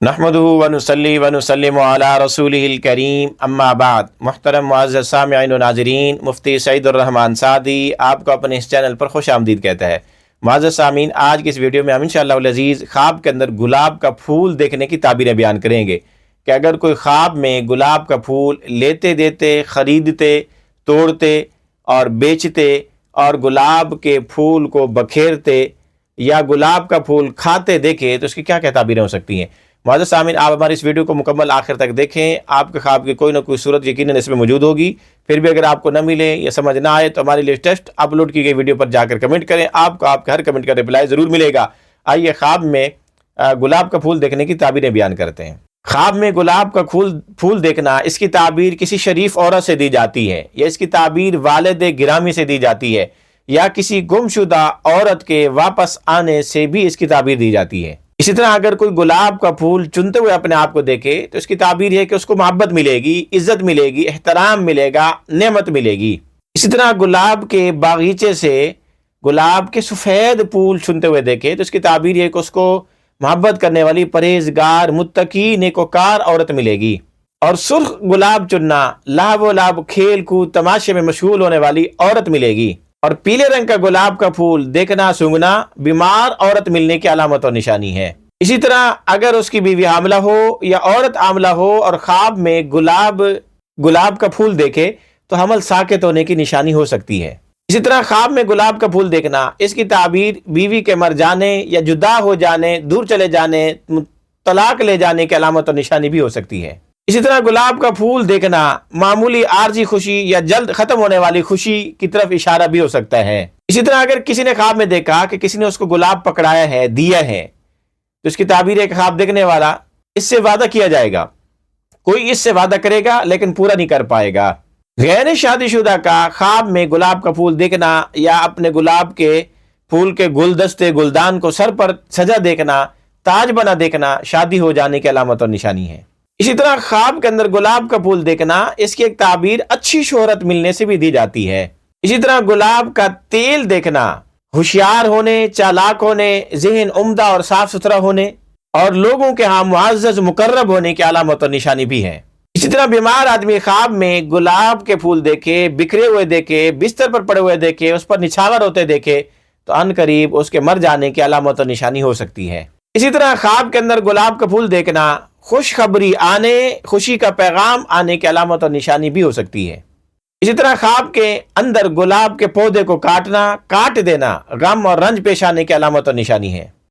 نحمدہ ونصلی ونسلم علی رسولہ الکریم اما بعد۔ محترم معزز سامعین و ناظرین، مفتی سعید الرحمن سعدی آپ کو اپنے اس چینل پر خوش آمدید کہتا ہے۔ معزز سامعین، آج کی اس ویڈیو میں ہم انشاءاللہ العزیز خواب کے اندر گلاب کا پھول دیکھنے کی تعبیریں بیان کریں گے کہ اگر کوئی خواب میں گلاب کا پھول لیتے دیتے، خریدتے، توڑتے اور بیچتے اور گلاب کے پھول کو بکھیرتے یا گلاب کا پھول کھاتے دیکھے تو اس کی کیا کیا تعبیریں ہو سکتی ہیں۔ معزز سامعین، آپ ہماری اس ویڈیو کو مکمل آخر تک دیکھیں، آپ کے خواب کی کوئی نہ کوئی صورت یقیناً اس میں موجود ہوگی۔ پھر بھی اگر آپ کو نہ ملے یا سمجھ نہ آئے تو ہمارے لیٹسٹ اپلوڈ کی گئی ویڈیو پر جا کر کمنٹ کریں، آپ کو آپ کے ہر کمنٹ کا رپلائی ضرور ملے گا۔ آئیے خواب میں گلاب کا پھول دیکھنے کی تعبیریں بیان کرتے ہیں۔ خواب میں گلاب کا پھول دیکھنا، اس کی تعبیر کسی شریف عورت سے دی جاتی ہے، یا اس کی تعبیر والد گرامی سے دی جاتی ہے، یا کسی گمشدہ عورت کے واپس آنے سے بھی اس کی تعبیر دی جاتی ہے۔ اسی طرح اگر کوئی گلاب کا پھول چنتے ہوئے اپنے آپ کو دیکھے تو اس کی تعبیر یہ ہے کہ اس کو محبت ملے گی، عزت ملے گی، احترام ملے گا، نعمت ملے گی۔ اسی طرح گلاب کے باغیچے سے گلاب کے سفید پھول چنتے ہوئے دیکھے تو اس کی تعبیر یہ ہے کہ اس کو محبت کرنے والی، پرہیزگار، متقی، نیکوکار عورت ملے گی۔ اور سرخ گلاب چننا، لعب و لعب، کھیل کود، تماشے میں مشغول ہونے والی عورت ملے گی۔ اور پیلے رنگ کا گلاب کا پھول دیکھنا، سونگھنا بیمار عورت ملنے کی علامت اور نشانی ہے۔ اسی طرح اگر اس کی بیوی حاملہ ہو یا عورت حاملہ ہو اور خواب میں گلاب کا پھول دیکھے تو حمل ساکت ہونے کی نشانی ہو سکتی ہے۔ اسی طرح خواب میں گلاب کا پھول دیکھنا، اس کی تعبیر بیوی کے مر جانے یا جدا ہو جانے، دور چلے جانے، طلاق لے جانے کی علامت اور نشانی بھی ہو سکتی ہے۔ اسی طرح گلاب کا پھول دیکھنا معمولی عارضی خوشی یا جلد ختم ہونے والی خوشی کی طرف اشارہ بھی ہو سکتا ہے۔ اسی طرح اگر کسی نے خواب میں دیکھا کہ کسی نے اس کو گلاب پکڑایا ہے، دیا ہے، تو اس کی تعبیر ہے کہ خواب دیکھنے والا اس سے وعدہ کیا جائے گا، کوئی اس سے وعدہ کرے گا لیکن پورا نہیں کر پائے گا۔ غیر شادی شدہ کا خواب میں گلاب کا پھول دیکھنا یا اپنے گلاب کے پھول کے گلدستے، گلدان کو سر پر سجا دیکھنا، تاج بنا دیکھنا شادی ہو جانے کی علامت اور نشانی ہے۔ اسی طرح خواب کے اندر گلاب کا پھول دیکھنا، اس کی ایک تعبیر اچھی شہرت ملنے سے بھی دی جاتی ہے۔ اسی طرح گلاب کا تیل دیکھنا ہوشیار ہونے، چالاک ہونے، ذہن عمدہ اور صاف ستھرا ہونے اور لوگوں کے ہاں معزز مقرب ہونے کی علامت اور نشانی بھی ہے۔ اسی طرح بیمار آدمی خواب میں گلاب کے پھول دیکھے، بکھرے ہوئے دیکھے، بستر پر پڑے ہوئے دیکھے، اس پر نچھاور ہوتے دیکھے تو ان قریب اس کے مر جانے کی علامت اور نشانی ہو سکتی ہے۔ اسی طرح خواب کے اندر گلاب کا پھول دیکھنا خوشخبری آنے، خوشی کا پیغام آنے کی علامت اور نشانی بھی ہو سکتی ہے۔ اسی طرح خواب کے اندر گلاب کے پودے کو کاٹ دینا غم اور رنج پیش آنے کی علامت اور نشانی ہے۔